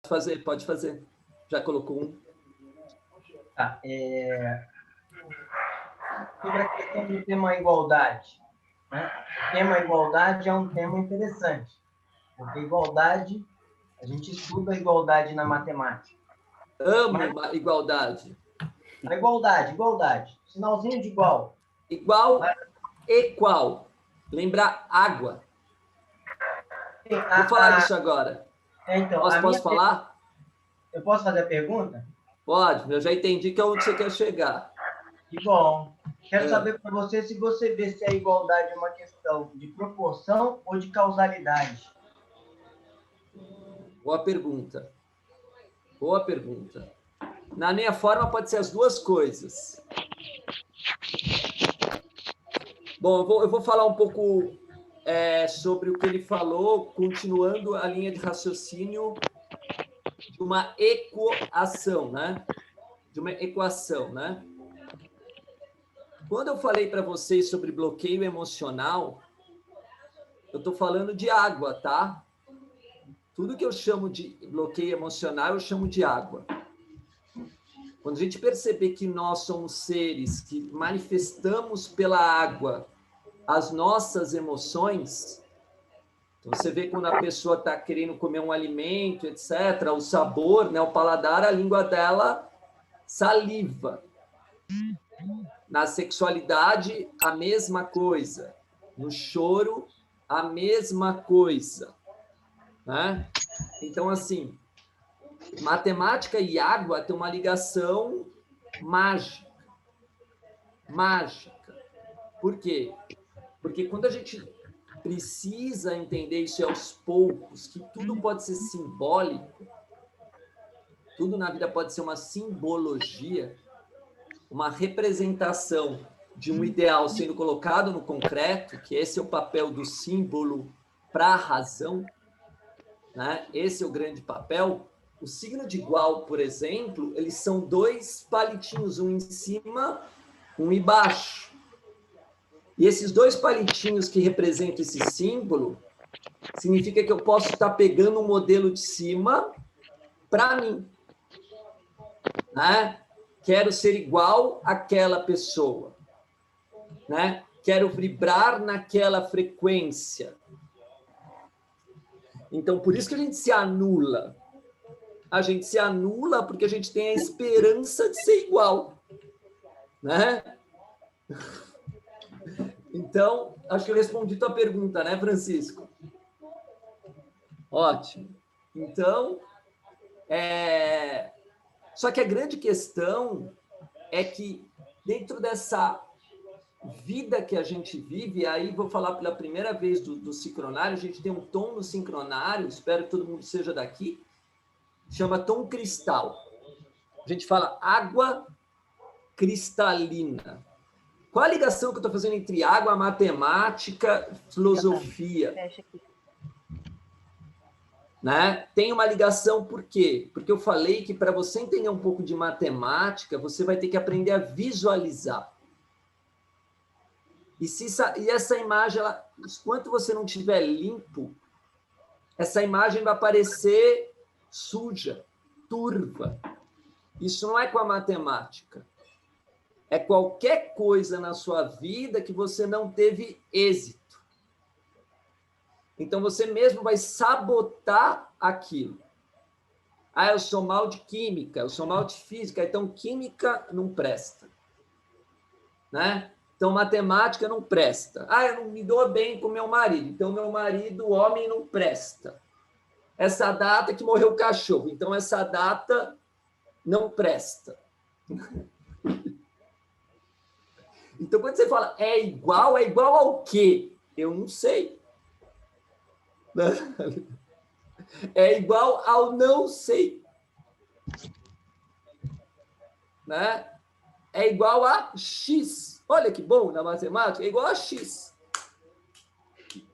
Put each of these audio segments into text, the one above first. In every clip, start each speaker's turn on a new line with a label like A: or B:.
A: fazer, pode fazer. Já colocou um.
B: Tá, sobre a questão do tema igualdade, né? O tema igualdade é um tema interessante, porque igualdade, a gente estuda a igualdade na matemática.
A: Amo a igualdade.
B: A igualdade. Sinalzinho de igual.
A: Igual, equal. Lembrar água. Vou falar disso agora.
B: Então,
A: Posso falar?
B: Eu posso fazer a pergunta?
A: Pode, eu já entendi que é onde você quer chegar.
B: Que bom. Quero saber para você se você vê se a igualdade é uma questão de proporção ou de causalidade.
A: Boa pergunta. Boa pergunta. Na minha forma, pode ser as duas coisas. Bom, eu vou falar um pouco sobre o que ele falou, continuando a linha de raciocínio de uma equação, né? De uma equação, né? Quando eu falei para vocês sobre bloqueio emocional, eu estou falando de água, tá? Tudo que eu chamo de bloqueio emocional, eu chamo de água. Quando a gente perceber que nós somos seres que manifestamos pela água as nossas emoções, então você vê quando a pessoa está querendo comer um alimento, etc., o sabor, né, o paladar, a língua dela saliva. Na sexualidade, a mesma coisa. No choro, a mesma coisa. Né? Então, assim, matemática e água têm uma ligação mágica. Mágica. Por quê? Porque quando a gente precisa entender isso aos poucos, que tudo pode ser simbólico, tudo na vida pode ser uma simbologia, uma representação de um ideal sendo colocado no concreto, que esse é o papel do símbolo para a razão, né? Esse é o grande papel. O signo de igual, por exemplo, eles são dois palitinhos, um em cima, um embaixo. E esses dois palitinhos que representam esse símbolo, significa que eu posso estar pegando um modelo de cima para mim. Né? Quero ser igual àquela pessoa. Né? Quero vibrar naquela frequência. Então, por isso que a gente se anula. A gente se anula porque a gente tem a esperança de ser igual. Né? Então, acho que eu respondi tua pergunta, né, Francisco? Ótimo. Então, só que a grande questão é que dentro dessa vida que a gente vive, aí vou falar pela primeira vez do sincronário, a gente tem um tom no sincronário, espero que todo mundo seja daqui, chama tom cristal. A gente fala água cristalina. Qual a ligação que eu estou fazendo entre água, matemática, filosofia? Né? Tem uma ligação, por quê? Porque eu falei que para você entender um pouco de matemática, você vai ter que aprender a visualizar. E essa imagem, enquanto você não estiver limpo, essa imagem vai parecer suja, turva. Isso não é com a matemática. É qualquer coisa na sua vida que você não teve êxito. Então, você mesmo vai sabotar aquilo. Ah, eu sou mal de química, eu sou mal de física, então química não presta. Né? Então, matemática não presta. Ah, eu não me dou bem com meu marido, então meu marido, homem, não presta. Essa data que morreu o cachorro, então essa data não presta. Então, quando você fala é igual ao quê? Eu não sei. É igual ao não sei. Né? É igual a X. Olha que bom na matemática, é igual a X.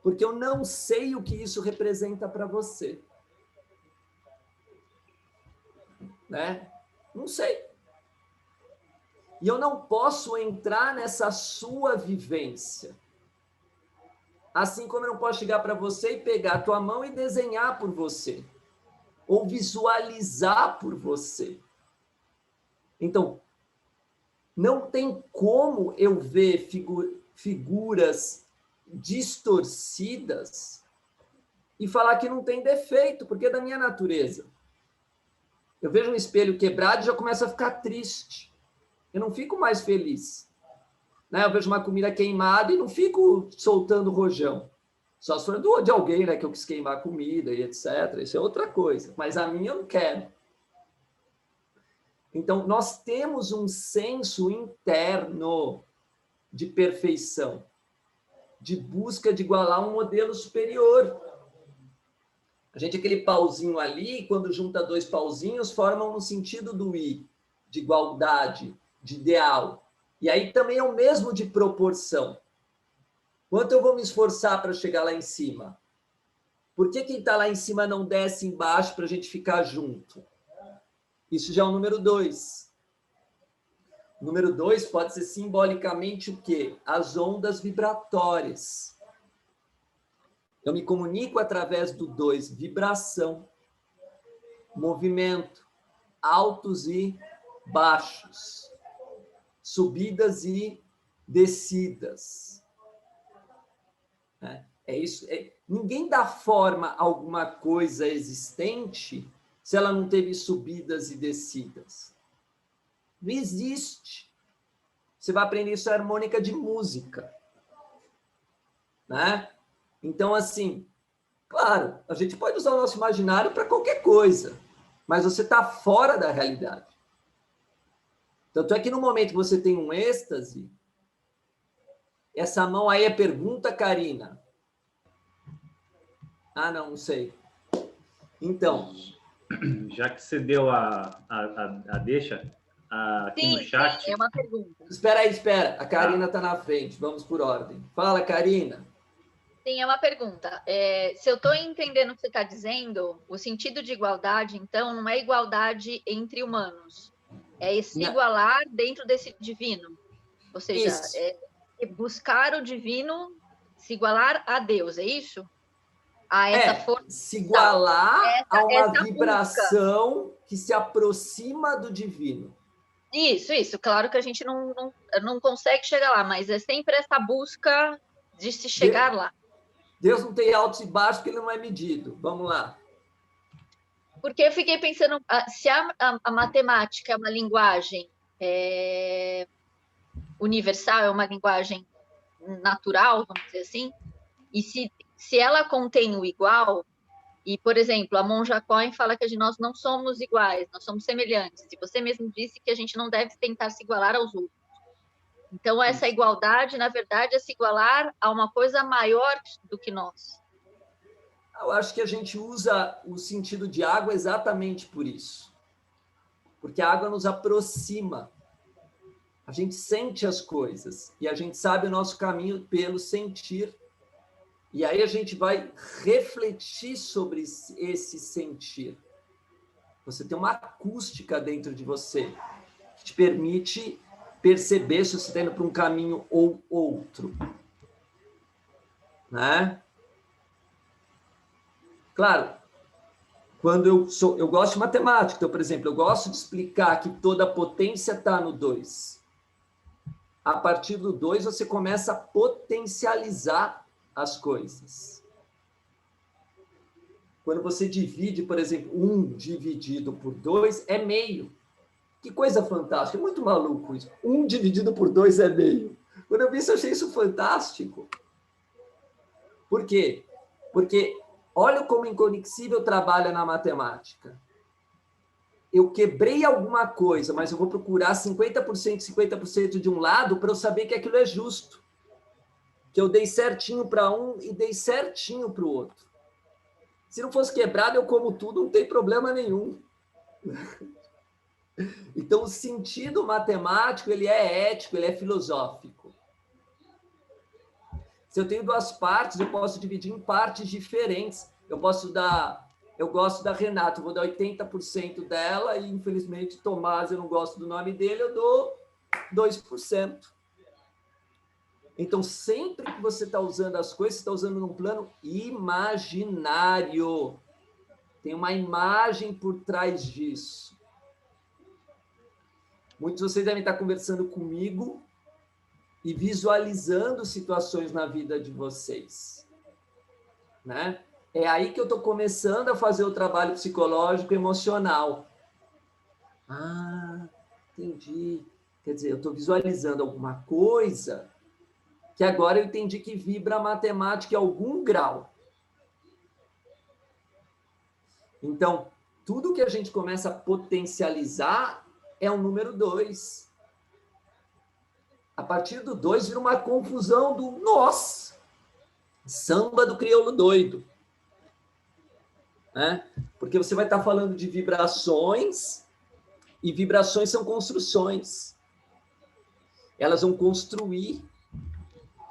A: Porque eu não sei o que isso representa para você. Né? Não sei. E eu não posso entrar nessa sua vivência. Assim como eu não posso chegar para você e pegar a tua mão e desenhar por você. ou visualizar por você. Então, não tem como eu ver figuras distorcidas e falar que não tem defeito, porque é da minha natureza. Eu vejo um espelho quebrado e já começo a ficar triste. Eu não fico mais feliz. Né? Eu vejo uma comida queimada e não fico soltando rojão. Só se for de alguém, né, que eu quis queimar a comida e etc. Isso é outra coisa. Mas a minha eu não quero. Então, nós temos um senso interno de perfeição, de busca de igualar um modelo superior. A gente, aquele pauzinho ali, quando junta dois pauzinhos, formam um sentido do I, de igualdade, de ideal. E aí também é o mesmo de proporção. Quanto eu vou me esforçar para chegar lá em cima? Por que quem está lá em cima não desce embaixo para a gente ficar junto? Isso já é o número 2. O número 2 pode ser simbolicamente o quê? As ondas vibratórias. Eu me comunico através do 2, vibração, movimento, altos e baixos, subidas e descidas. É isso. Ninguém dá forma a alguma coisa existente se ela não teve subidas e descidas. Não existe. Você vai aprender isso na harmônica de música. Né? Então, assim, claro, a gente pode usar o nosso imaginário para qualquer coisa, mas você está fora da realidade. Tanto é que no momento que você tem um êxtase, essa mão aí é pergunta, Karina? Ah, não sei. Então...
C: Já que você deu a deixa aqui no chat...
D: Sim, é uma pergunta.
A: Espera aí, espera. A Karina está na frente. Vamos por ordem. Fala, Karina.
D: Sim, é uma pergunta. Se eu estou entendendo o que você está dizendo, o sentido de igualdade, então, não é igualdade entre humanos. É se igualar dentro desse divino. Ou seja, é buscar o divino, se igualar a Deus, é isso? A essa força.
A: Se igualar a uma vibração
D: busca
A: que se aproxima do divino.
D: Isso. Claro que a gente não consegue chegar lá, mas é sempre essa busca de se chegar lá.
A: Deus não tem altos e baixos porque ele não é medido. Vamos lá.
D: Porque eu fiquei pensando, se a matemática é uma linguagem universal, é uma linguagem natural, vamos dizer assim, e se ela contém o igual, e, por exemplo, a Monja Coen fala que nós não somos iguais, nós somos semelhantes, e você mesmo disse que a gente não deve tentar se igualar aos outros. Então, essa igualdade, na verdade, é se igualar a uma coisa maior do que nós.
A: Eu acho que a gente usa o sentido de água exatamente por isso. Porque a água nos aproxima. A gente sente as coisas e a gente sabe o nosso caminho pelo sentir. E aí a gente vai refletir sobre esse sentir. Você tem uma acústica dentro de você que te permite perceber se você está indo para um caminho ou outro. Né? Claro, quando eu gosto de matemática, então, por exemplo, eu gosto de explicar que toda potência está no 2. A partir do 2, você começa a potencializar as coisas. Quando você divide, por exemplo, 1 dividido por 2 é meio. Que coisa fantástica, é muito maluco isso. 1 dividido por 2 é meio. Quando eu vi isso, eu achei isso fantástico. Por quê? Porque olha como inconexível trabalha na matemática. Eu quebrei alguma coisa, mas eu vou procurar 50%, 50% de um lado para eu saber que aquilo é justo. Que eu dei certinho para um e dei certinho para o outro. Se não fosse quebrado, eu como tudo, não tem problema nenhum. Então, o sentido matemático, ele é ético, ele é filosófico. Se eu tenho 2 partes, eu posso dividir em partes diferentes. Eu gosto da Renata, eu vou dar 80% dela e, infelizmente, Tomás, eu não gosto do nome dele, eu dou 2%. Então, sempre que você está usando as coisas, você está usando num plano imaginário. Tem uma imagem por trás disso. Muitos de vocês devem estar conversando comigo e visualizando situações na vida de vocês, né? É aí que eu estou começando a fazer o trabalho psicológico e emocional. Ah, entendi. Quer dizer, eu estou visualizando alguma coisa que agora eu entendi que vibra a matemática em algum grau. Então, tudo que a gente começa a potencializar é o número 2. A partir do 2 vira uma confusão do nossa, samba do crioulo doido. Né? Porque você vai estar falando de vibrações, e vibrações são construções. Elas vão construir.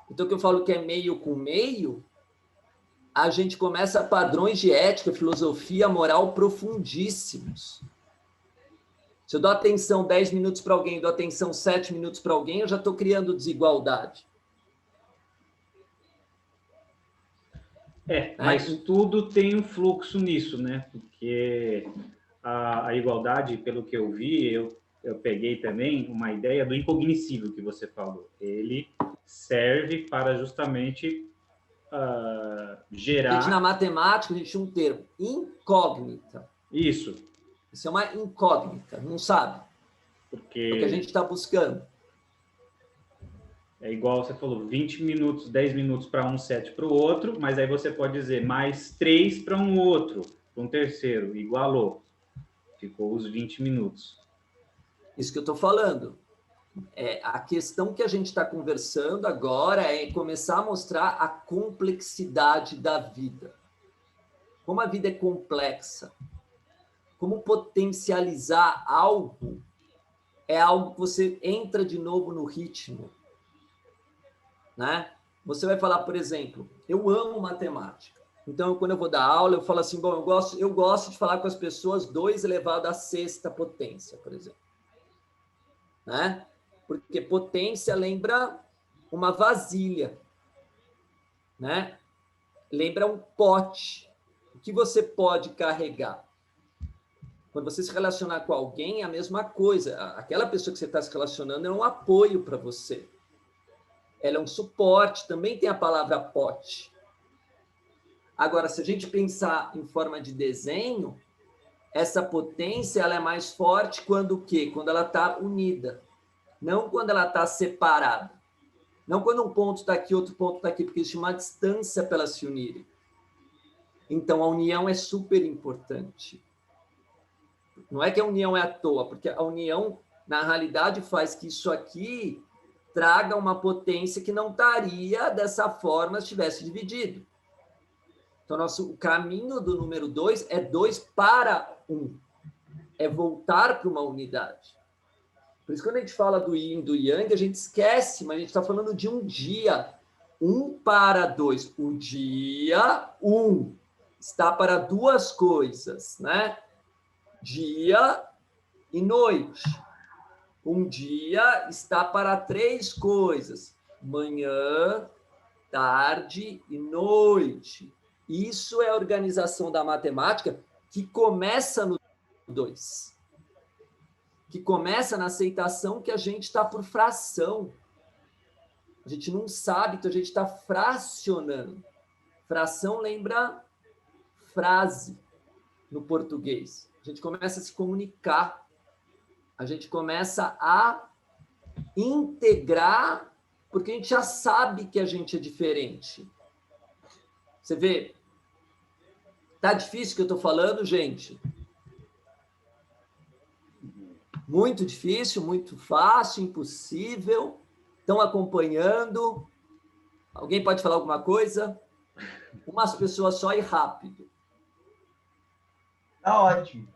A: Então, o que eu falo que é meio com meio, a gente começa padrões de ética, filosofia, moral profundíssimos. Se eu dou atenção 10 minutos para alguém, dou atenção 7 minutos para alguém, eu já estou criando desigualdade.
C: Mas tudo tem um fluxo nisso, né? Porque a igualdade, pelo que eu vi, eu peguei também uma ideia do incognoscível que você falou. Ele serve para justamente gerar...
A: Na matemática, a gente tinha um termo, incógnita.
C: Isso.
A: Isso é uma incógnita, não sabe?
C: Porque
A: é o que a gente está buscando.
C: É igual você falou, 20 minutos, 10 minutos para um, 7 para o outro, mas aí você pode dizer mais 3 para um outro, para um terceiro, igualou. Ficou os 20 minutos.
A: Isso que eu estou falando. A questão que a gente está conversando agora é começar a mostrar a complexidade da vida. Como a vida é complexa. Como potencializar algo é algo que você entra de novo no ritmo. Né? Você vai falar, por exemplo, eu amo matemática. Então, quando eu vou dar aula, eu falo assim, bom, eu gosto de falar com as pessoas 2 elevado à sexta potência, por exemplo. Né? Porque potência lembra uma vasilha, né? Lembra um pote. O que você pode carregar? Quando você se relacionar com alguém, é a mesma coisa. Aquela pessoa que você está se relacionando é um apoio para você. Ela é um suporte, também tem a palavra pote. Agora, se a gente pensar em forma de desenho, essa potência ela é mais forte quando o quê? Quando ela está unida. Não quando ela está separada. Não quando um ponto está aqui, outro ponto está aqui, porque existe uma distância para elas se unirem. Então, a união é super importante. Não é que a união é à toa, porque a união, na realidade, faz que isso aqui traga uma potência que não estaria dessa forma se estivesse dividido. Então, o caminho do número 2 é 2 para 1. É voltar para uma unidade. Por isso, quando a gente fala do yin e do yang, a gente esquece, mas a gente está falando de um dia. 1 para 2. O dia 1 está para 2 coisas, né? Dia e noite. Um dia está para 3 coisas. Manhã, tarde e noite. Isso é a organização da matemática que começa no 2. Que começa na aceitação que a gente está por fração. A gente não sabe, então a gente está fracionando. Fração lembra frase no português. A gente começa a se comunicar. A gente começa a integrar, porque a gente já sabe que a gente é diferente. Você vê? Tá difícil o que eu estou falando, gente? Muito difícil, muito fácil, impossível. Estão acompanhando? Alguém pode falar alguma coisa? Umas pessoas só e rápido.
B: Tá ótimo.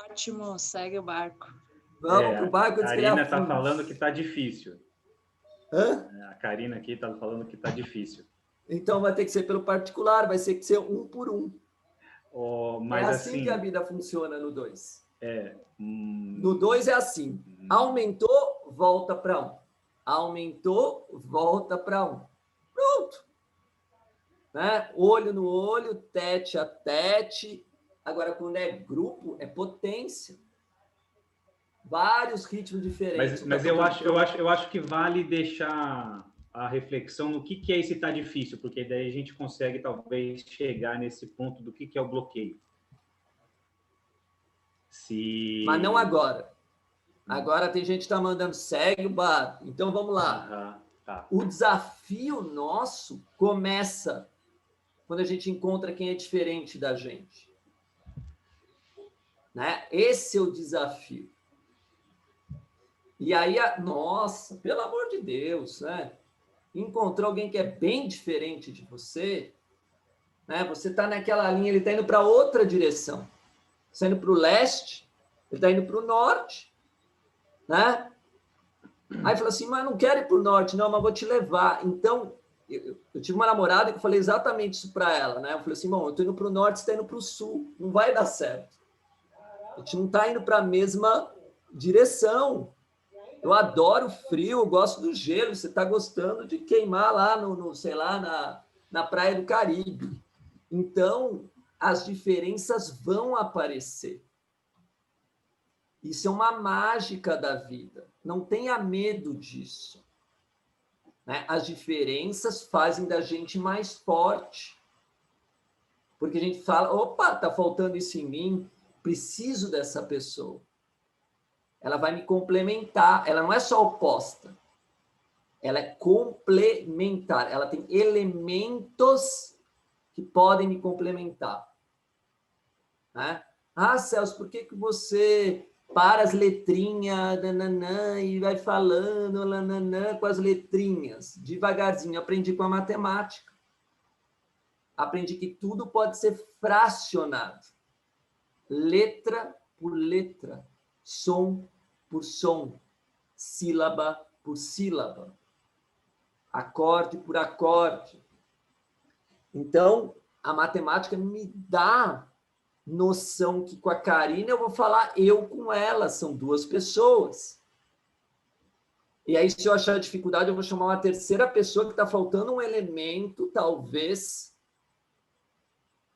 E: Ótimo, segue o barco.
A: Vamos para o barco.
C: A Karina está falando que está difícil.
A: Hã?
C: A Karina aqui está falando que está difícil.
A: Então vai ter que ser pelo particular, vai ter que ser 1 por 1.
C: Mas
A: é assim que a vida funciona no 2. No 2 é assim. Aumentou, volta para 1. Aumentou, volta para 1. Pronto. Né? Olho no olho, tete a tete. Agora, quando é grupo, é potência. Vários ritmos diferentes.
C: Mas eu acho que vale deixar a reflexão no que é esse tá difícil, porque daí a gente consegue talvez chegar nesse ponto do que é o bloqueio.
A: Mas não agora. Agora tem gente que está mandando segue o barco. Então vamos lá.
C: Tá.
A: O desafio nosso começa quando a gente encontra quem é diferente da gente. Né? Esse é o desafio. E aí, nossa, pelo amor de Deus, né? Encontrar alguém que é bem diferente de você, né? Você está naquela linha, ele está indo para outra direção. Você está indo para o leste, ele está indo para o norte, né? Aí fala assim, mas não quero ir para o norte, não, mas vou te levar. Então, eu tive uma namorada que eu falei exatamente isso para ela, né? Eu falei assim, bom, eu estou indo para o norte, você está indo para o sul, não vai dar certo. A gente não está indo para a mesma direção. Eu adoro frio, eu gosto do gelo, você está gostando de queimar lá sei lá, na praia do Caribe. Então, as diferenças vão aparecer. Isso é uma mágica da vida. Não tenha medo disso. Né? As diferenças fazem da gente mais forte. Porque a gente fala, opa, está faltando isso em mim, preciso dessa pessoa. Ela vai me complementar. Ela não é só oposta. Ela é complementar. Ela tem elementos que podem me complementar. Né? Ah, Celso, por que você para as letrinhas nananã, e vai falando nananã, com as letrinhas? Devagarzinho. Eu aprendi com a matemática. Aprendi que tudo pode ser fracionado. Letra por letra. Som por som, sílaba por sílaba, acorde por acorde. Então, a matemática me dá noção que com a Karina eu vou falar eu com ela, são duas pessoas. E aí, se eu achar dificuldade, eu vou chamar uma terceira pessoa que está faltando um elemento, talvez,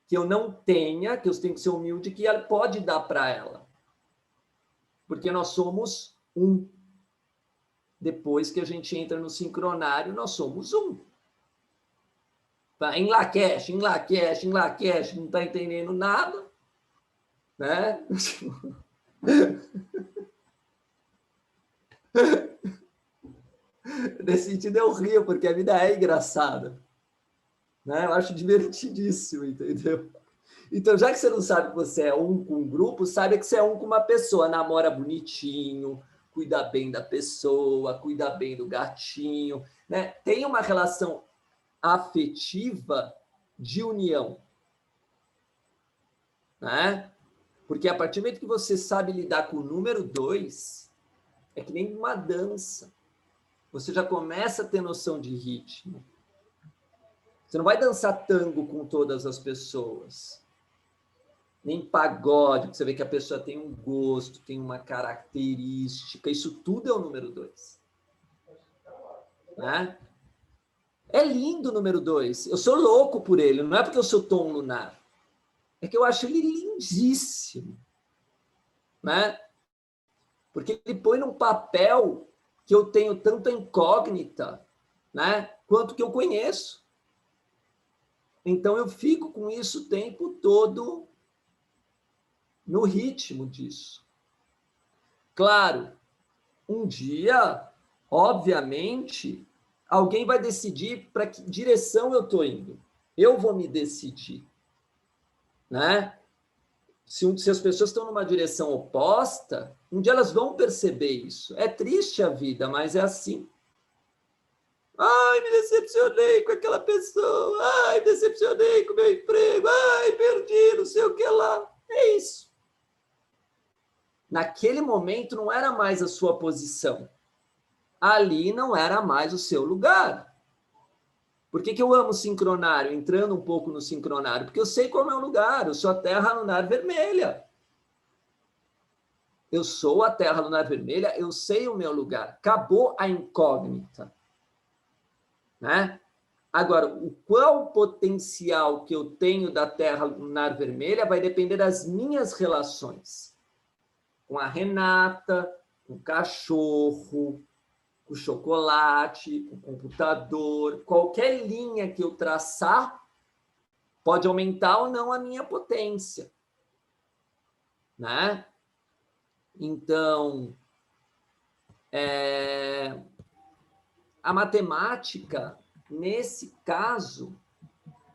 A: que eu não tenha, que eu tenho que ser humilde, que ela pode dar para ela. Porque nós somos um. Depois que a gente entra no sincronário, nós somos um. Em Lakesh, não está entendendo nada. Né? Nesse sentido eu rio, porque a vida é engraçada. Né? Eu acho divertidíssimo, entendeu? Então, já que você não sabe que você é um com um grupo, saiba que você é um com uma pessoa. Namora bonitinho, cuida bem da pessoa, cuida bem do gatinho. Né? Tem uma relação afetiva de união. Né? Porque a partir do momento que você sabe lidar com o número 2, é que nem uma dança. Você já começa a ter noção de ritmo. Você não vai dançar tango com todas as pessoas. Nem pagode, porque você vê que a pessoa tem um gosto, tem uma característica. Isso tudo é o número 2. Né? É lindo o número 2. Eu sou louco por ele. Não é porque eu sou tom lunar. É que eu acho ele lindíssimo. Né? Porque ele põe num papel que eu tenho tanta incógnita, né? Quanto que eu conheço. Então, eu fico com isso o tempo todo no ritmo disso. Claro, um dia, obviamente, alguém vai decidir para que direção eu estou indo. Eu vou me decidir. Né? Se as pessoas estão numa direção oposta, um dia elas vão perceber isso. É triste a vida, mas é assim. Ai, me decepcionei com aquela pessoa. Ai, me decepcionei com o meu emprego. Ai, perdi, não sei o que lá. É isso. Naquele momento não era mais a sua posição. Ali não era mais o seu lugar. Por que eu amo o sincronário, entrando um pouco no sincronário? Porque eu sei qual é o meu lugar. Eu sou a Terra lunar vermelha. Eu sou a Terra lunar vermelha, eu sei o meu lugar. Acabou a incógnita. Né? Agora, qual potencial que eu tenho da Terra lunar vermelha vai depender das minhas relações com a Renata, com o cachorro, com o chocolate, com o computador. Qualquer linha que eu traçar pode aumentar ou não a minha potência, né? Então, a matemática, nesse caso,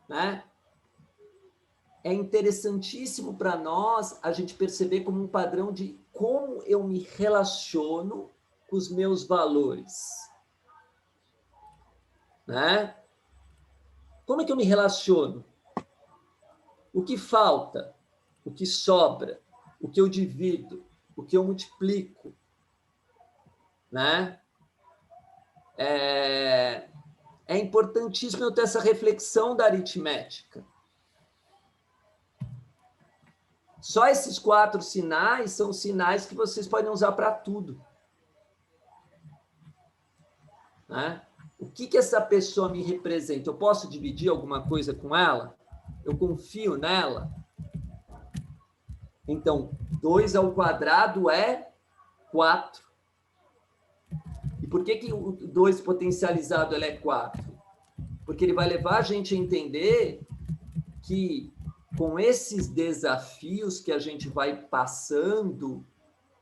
A: né, é interessantíssimo para nós a gente perceber como um padrão de como eu me relaciono com os meus valores, né? Como é que eu me relaciono? O que falta? O que sobra? O que eu divido? O que eu multiplico? Né? É importantíssimo eu ter essa reflexão da aritmética. Só esses 4 sinais são sinais que vocês podem usar para tudo. Né? O que essa pessoa me representa? Eu posso dividir alguma coisa com ela? Eu confio nela? Então, 2 ao quadrado é 4. E por que o 2 potencializado ele é 4? Porque ele vai levar a gente a entender que com esses desafios que a gente vai passando,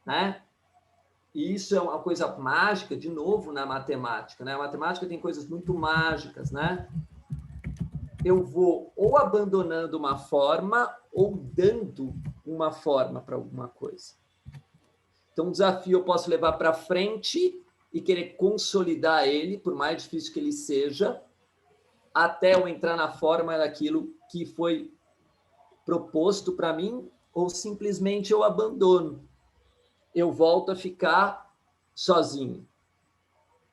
A: né? E isso é uma coisa mágica, de novo, na matemática, né? A matemática tem coisas muito mágicas, né? Eu vou ou abandonando uma forma ou dando uma forma para alguma coisa. Então, um desafio eu posso levar para frente e querer consolidar ele, por mais difícil que ele seja, até eu entrar na forma daquilo que foi proposto para mim, ou simplesmente eu abandono. Eu volto a ficar sozinho.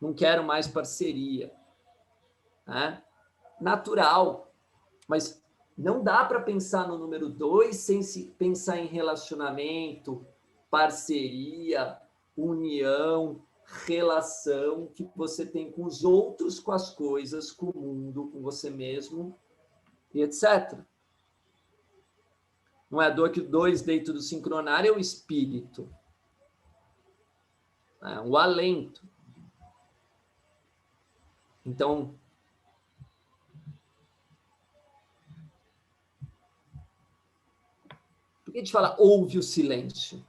A: Não quero mais parceria. Né? Natural. Mas não dá para pensar no número 2 sem se pensar em relacionamento, parceria, união, relação que você tem com os outros, com as coisas, com o mundo, com você mesmo, e etc. Não é à toa que o 2 dentro do sincronário é o espírito. É o alento. Então, por que a gente fala ouve o silêncio?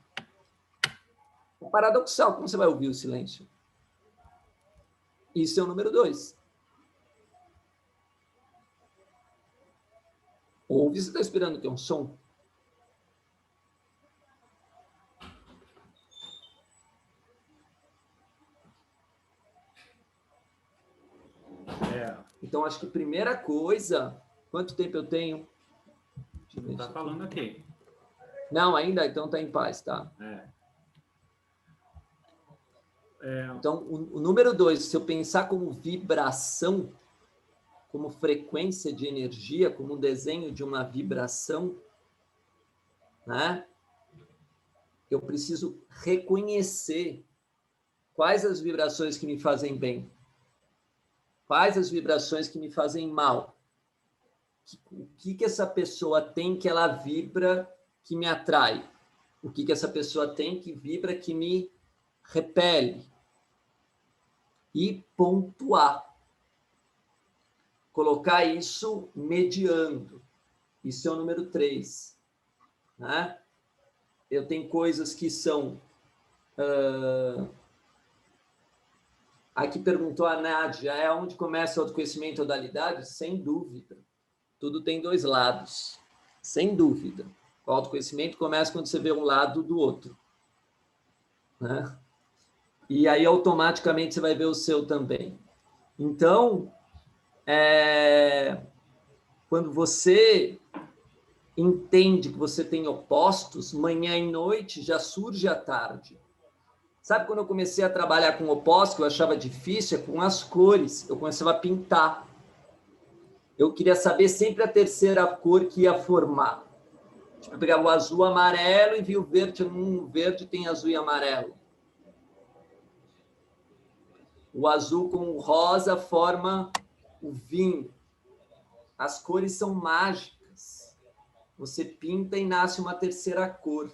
A: É paradoxal, como você vai ouvir o silêncio? Isso é o número 2. Ouve, você está esperando ter um som? Então, acho que a primeira coisa... Quanto tempo eu tenho?
C: Está falando aqui.
A: Não, ainda? Então está em paz, tá? Então, o número 2, se eu pensar como vibração, como frequência de energia, como um desenho de uma vibração, né? Eu preciso reconhecer quais as vibrações que me fazem bem, quais as vibrações que me fazem mal. O que essa pessoa tem que ela vibra que me atrai? O que essa pessoa tem que vibra que me repele? E pontuar. Colocar isso mediando. Isso é o número 3. Né? Eu tenho coisas que são... Aqui perguntou a Nádia, é onde começa o autoconhecimento e modalidade? Sem dúvida. Tudo tem 2 lados. Sem dúvida. O autoconhecimento começa quando você vê um lado do outro. Né? E aí, automaticamente, você vai ver o seu também. Então, quando você entende que você tem opostos, manhã e noite já surge à tarde. Sabe quando eu comecei a trabalhar com opostos, que eu achava difícil? É com as cores. Eu começava a pintar. Eu queria saber sempre a terceira cor que ia formar. Tipo, eu pegava o azul, amarelo e via o verde. O verde tem azul e amarelo. O azul com o rosa forma o vinho. As cores são mágicas. Você pinta e nasce uma terceira cor.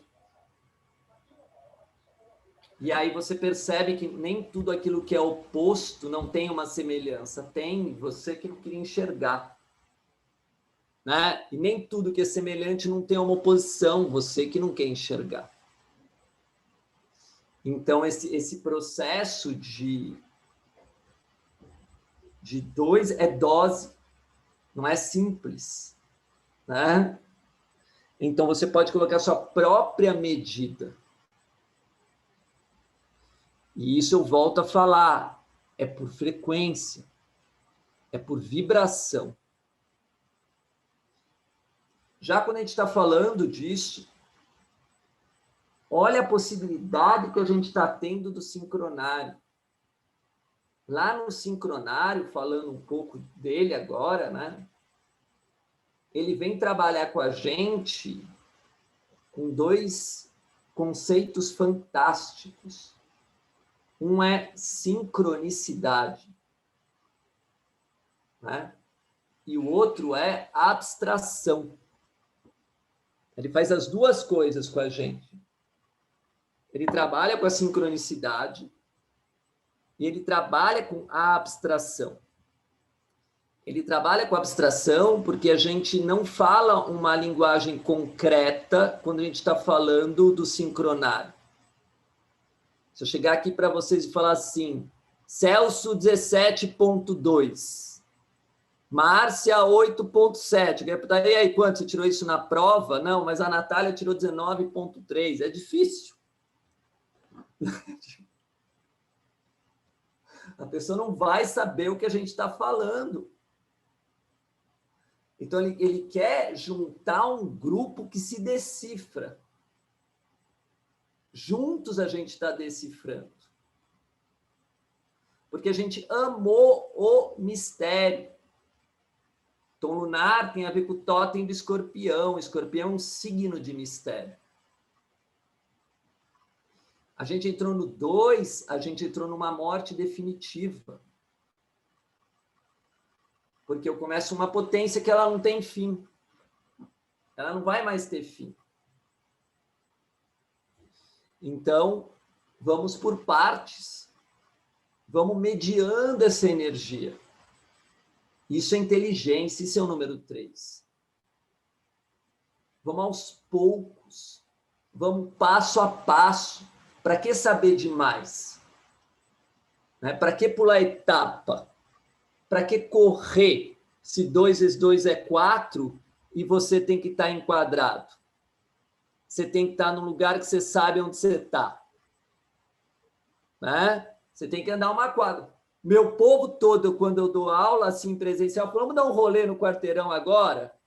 A: E aí você percebe que nem tudo aquilo que é oposto não tem uma semelhança. Tem você que não queria enxergar. Né? E nem tudo que é semelhante não tem uma oposição, você que não quer enxergar. Então, esse processo de dois é dose, não é simples. Né? Então, você pode colocar sua própria medida. E isso eu volto a falar, é por frequência, é por vibração. Já quando a gente está falando disso, olha a possibilidade que a gente está tendo do sincronário. Lá no sincronário, falando um pouco dele agora, né? Ele vem trabalhar com a gente com dois conceitos fantásticos. Um é sincronicidade, né? E o outro é abstração. Ele faz as duas coisas com a gente. Ele trabalha com a sincronicidade e ele trabalha com a abstração. Ele trabalha com a abstração porque a gente não fala uma linguagem concreta quando a gente está falando do sincronário. Se eu chegar aqui para vocês e falar assim, Celso 17.2, Márcia 8.7, eu ia perguntar, e aí, quanto? Você tirou isso na prova? Não, mas a Natália tirou 19.3, é difícil. A pessoa não vai saber o que a gente está falando. Então, ele quer juntar um grupo que se decifra. Juntos a gente está decifrando. Porque a gente amou o mistério. Tom lunar tem a ver com o totem do escorpião. O escorpião é um signo de mistério. A gente entrou no 2, a gente entrou numa morte definitiva. Porque eu começo uma potência que ela não tem fim. Ela não vai mais ter fim. Então, vamos por partes. Vamos mediando essa energia. Isso é inteligência, isso é o número 3. Vamos aos poucos. Vamos passo a passo. Para que saber demais? Né? Para que pular etapa? Para que correr se 2 vezes 2 é 4 e você tem que estar enquadrado? Você tem que estar no lugar que você sabe onde você está. Né? Você tem que andar uma quadra. Meu povo todo, quando eu dou aula assim presencial, vamos dar um rolê no quarteirão agora?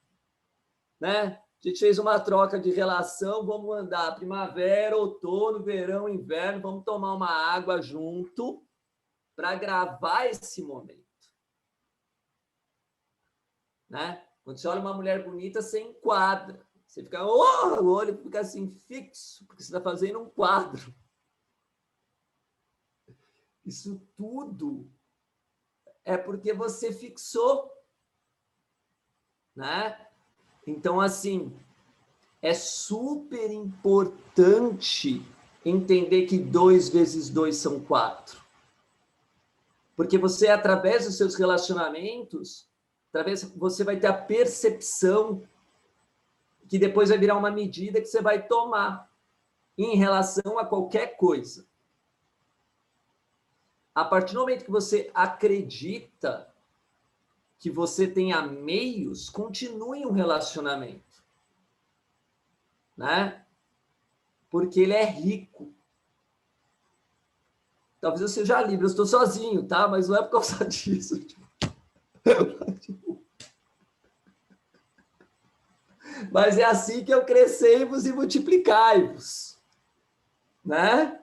A: Né? A gente fez uma troca de relação, vamos andar primavera, outono, verão, inverno, vamos tomar uma água junto para gravar esse momento. Né? Quando você olha uma mulher bonita, você enquadra. Você fica, o olho fica assim fixo, porque você está fazendo um quadro. Isso tudo é porque você fixou. Né? Então, assim, é super importante entender que 2 vezes 2 são 4. Porque você, através dos seus relacionamentos, você vai ter a percepção que depois vai virar uma medida que você vai tomar em relação a qualquer coisa. A partir do momento que você acredita que você tenha meios, continue um relacionamento. Né? Porque ele é rico. Talvez eu seja livre, eu estou sozinho, tá? Mas não é por causa disso. Mas é assim que eu crescei-vos e multiplicai-vos. Né?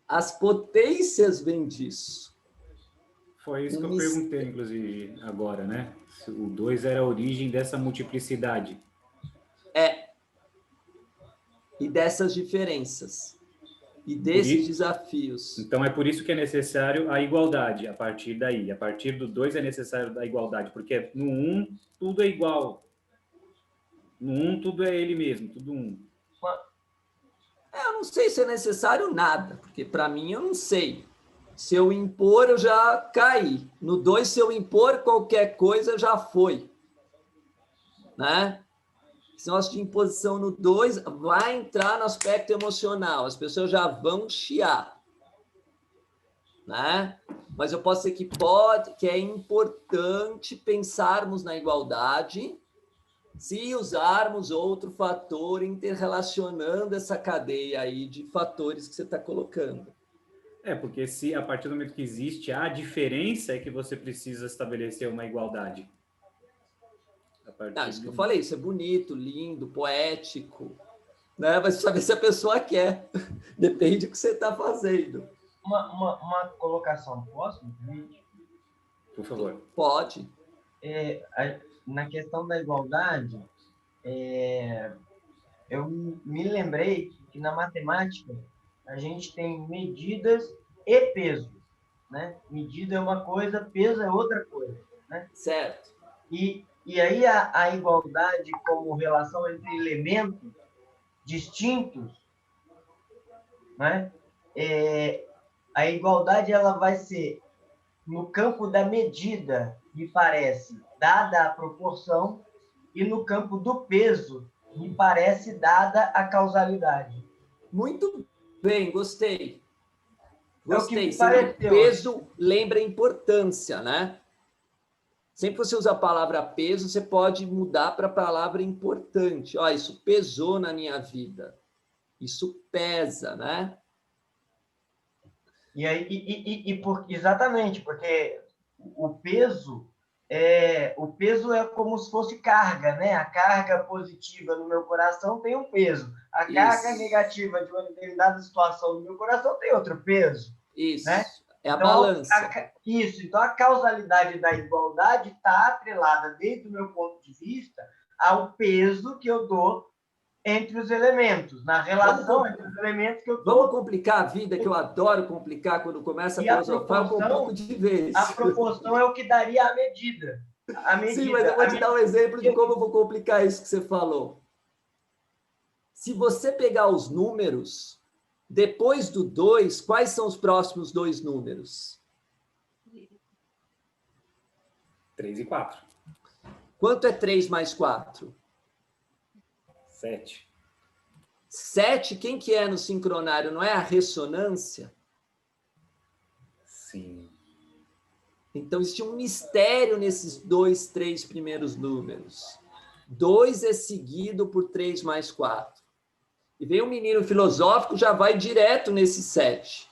A: As potências vêm disso.
C: Foi isso que eu perguntei, inclusive, agora, né? O 2 era a origem dessa multiplicidade.
A: É. E dessas diferenças. e desses desafios.
C: Então, é por isso que é necessário a igualdade, a partir daí. A partir do 2 é necessário a igualdade, porque no 1 tudo é igual. No 1 tudo é ele mesmo, tudo 1.
A: Eu não sei se é necessário nada, porque para mim eu não sei. Se eu impor, eu já caí. No 2, se eu impor qualquer coisa, já foi. Né? Esse negócio de imposição no 2 vai entrar no aspecto emocional. As pessoas já vão chiar. Né? Mas eu posso dizer que é importante pensarmos na igualdade se usarmos outro fator interrelacionando essa cadeia aí de fatores que você está colocando.
C: Porque se a partir do momento que existe a diferença é que você precisa estabelecer uma igualdade.
A: Não, isso que eu falei, isso é bonito, lindo, poético, né? Mas precisa ver se a pessoa quer. Depende do que você está fazendo.
B: Uma colocação, posso?
C: Por favor.
A: Pode.
B: Na questão da igualdade, eu me lembrei que na matemática a gente tem medidas e pesos, né? Medida é uma coisa, peso é outra coisa, né?
A: Certo.
B: E aí a igualdade como relação entre elementos distintos, né? A igualdade ela vai ser no campo da medida, me parece, dada a proporção, e no campo do peso, me parece, dada a causalidade.
A: Muito bem, gostei. Gostei.
B: É o
A: peso lembra importância, né? Sempre que você usa a palavra peso, você pode mudar para a palavra importante. Ó, isso pesou na minha vida. Isso pesa, né?
B: Exatamente, porque o peso é como se fosse carga, né? A carga positiva no meu coração tem um peso. A carga negativa de uma determinada situação no meu coração tem outro peso.
A: Isso.
B: Né?
A: É a balança.
B: Então, a causalidade da igualdade está atrelada, desde o meu ponto de vista, ao peso que eu dou entre os elementos, na relação entre os elementos que eu dou.
A: Vamos complicar a vida, que eu adoro complicar quando começa a filosofar, com um pouco de vez.
B: A proporção é o que daria a medida.
A: Sim, mas eu vou te dar um exemplo de como eu vou complicar isso que você falou. Se você pegar os números, depois do 2, quais são os próximos 2 números?
C: 3 e 4.
A: Quanto é 3 mais 4?
C: 7.
A: 7, quem que é no sincronário? Não é a ressonância?
C: Sim.
A: Então, existe um mistério nesses 2, 3 primeiros números. 2 é seguido por 3 mais 4. E vem um menino filosófico, já vai direto nesse 7.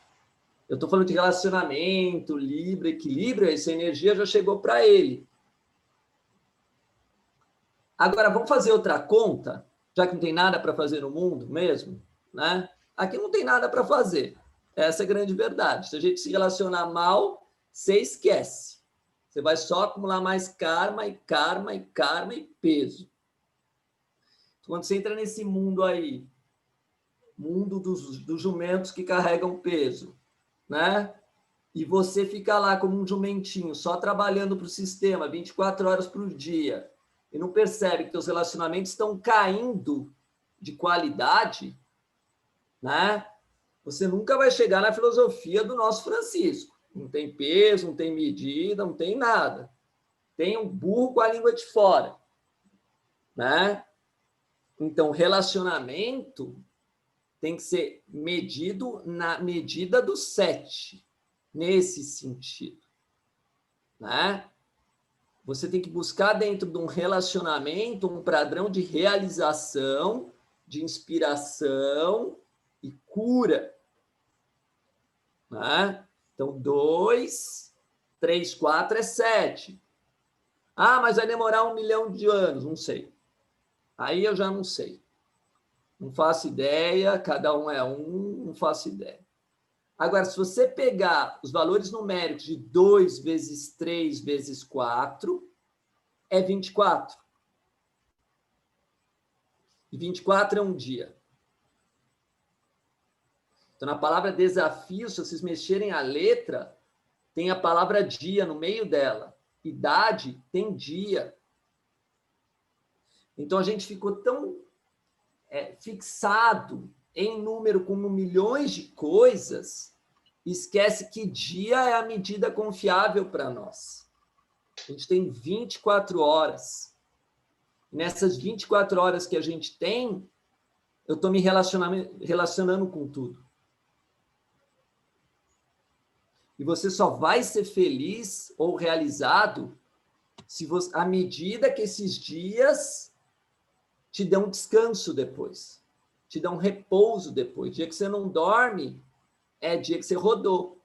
A: Eu estou falando de relacionamento, Libra, equilíbrio, essa energia já chegou para ele. Agora, vamos fazer outra conta, já que não tem nada para fazer no mundo mesmo, né? Aqui não tem nada para fazer. Essa é a grande verdade. Se a gente se relacionar mal, você esquece. Você vai só acumular mais karma e karma e karma e peso. Quando você entra nesse mundo aí, mundo dos jumentos que carregam peso, né? E você fica lá como um jumentinho, só trabalhando para o sistema 24 horas por dia, e não percebe que seus relacionamentos estão caindo de qualidade, né? Você nunca vai chegar na filosofia do nosso Francisco. Não tem peso, não tem medida, não tem nada. Tem um burro com a língua de fora, né? Então, relacionamento tem que ser medido na medida do 7, nesse sentido, né? Você tem que buscar dentro de um relacionamento um padrão de realização, de inspiração e cura, né? Então, 2, 3, 4 é 7. Ah, mas vai demorar 1 milhão de anos, não sei. Aí eu já não sei. Não faço ideia, cada um é um, não faço ideia. Agora, se você pegar os valores numéricos de 2 vezes 3 vezes 4, é 24. E 24 é um dia. Então, na palavra desafio, se vocês mexerem a letra, tem a palavra dia no meio dela. Idade tem dia. Então, a gente ficou tão fixado em número como milhões de coisas, esquece que dia é a medida confiável para nós. A gente tem 24 horas. Nessas 24 horas que a gente tem, eu estou me relacionando com tudo. E você só vai ser feliz ou realizado se você, à medida que esses dias te dão descanso depois, te dão repouso depois. Dia que você não dorme, é dia que você rodou.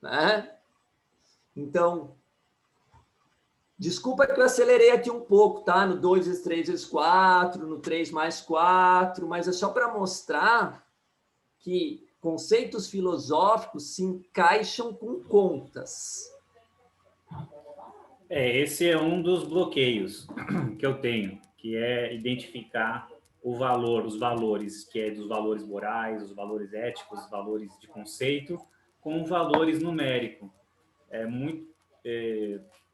A: Né? Então, desculpa que eu acelerei aqui um pouco, tá? No 2 vezes 3 vezes 4, no 3 mais 4, mas é só para mostrar que conceitos filosóficos se encaixam com contas.
C: Esse é um dos bloqueios que eu tenho, que é identificar o valor, os valores, que é dos valores morais, os valores éticos, os valores de conceito, com valores numéricos.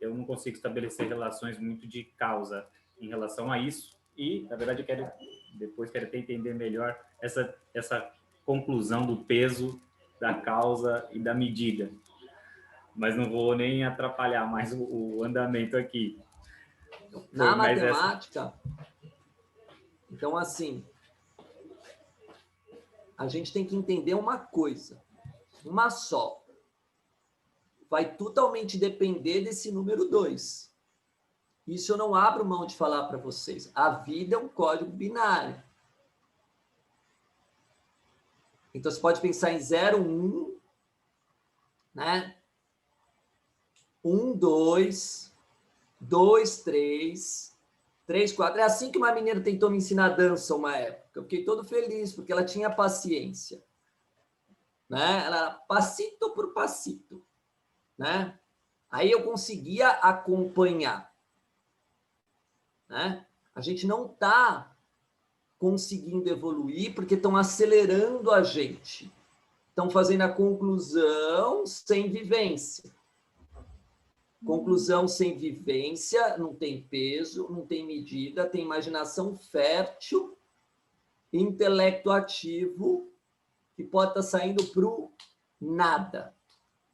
C: Eu não consigo estabelecer relações muito de causa em relação a isso, e, na verdade, eu quero até entender melhor essa conclusão do peso, da causa e da medida. Mas não vou nem atrapalhar mais o andamento aqui.
A: Na matemática, então, assim, a gente tem que entender uma coisa, uma só. Vai totalmente depender desse número 2. Isso eu não abro mão de falar para vocês. A vida é um código binário. Então, você pode pensar em 0, 1, né? 1, 2, 2, 3, 3, 4. É assim que uma menina tentou me ensinar dança uma época. Eu fiquei todo feliz, porque ela tinha paciência. Né? Ela era passito por passito. Né? Aí eu conseguia acompanhar. Né? A gente não está conseguindo evoluir porque estão acelerando a gente. Estão fazendo a conclusão sem vivência. Conclusão sem vivência não tem peso, não tem medida, tem imaginação fértil, intelecto ativo, que pode estar saindo para o nada.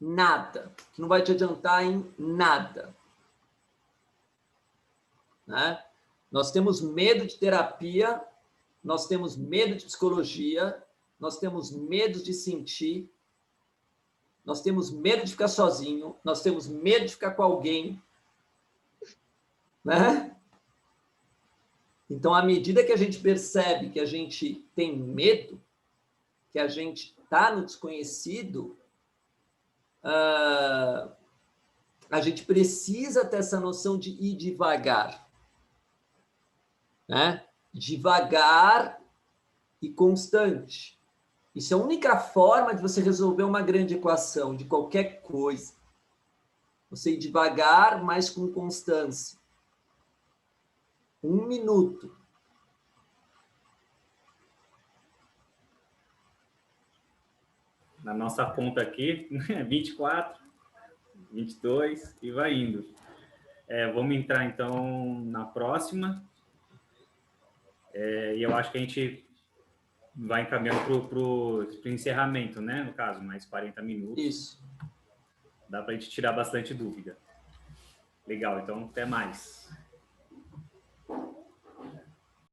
A: Nada. Que não vai te adiantar em nada. Né? Nós temos medo de terapia, nós temos medo de psicologia, nós temos medo de sentir, nós temos medo de ficar sozinho, nós temos medo de ficar com alguém. Né? Então, à medida que a gente percebe que a gente tem medo, que a gente está no desconhecido, a gente precisa ter essa noção de ir devagar. Né? Devagar e constante. Isso é a única forma de você resolver uma grande equação, de qualquer coisa. Você ir devagar, mas com constância. 1 minuto.
C: Na nossa conta aqui, 24, 22 e vai indo. Vamos entrar, então, na próxima. E eu acho que a gente vai encaminhando para o encerramento, né? No caso, mais 40 minutos.
A: Isso.
C: Dá para a gente tirar bastante dúvida. Legal, então até mais.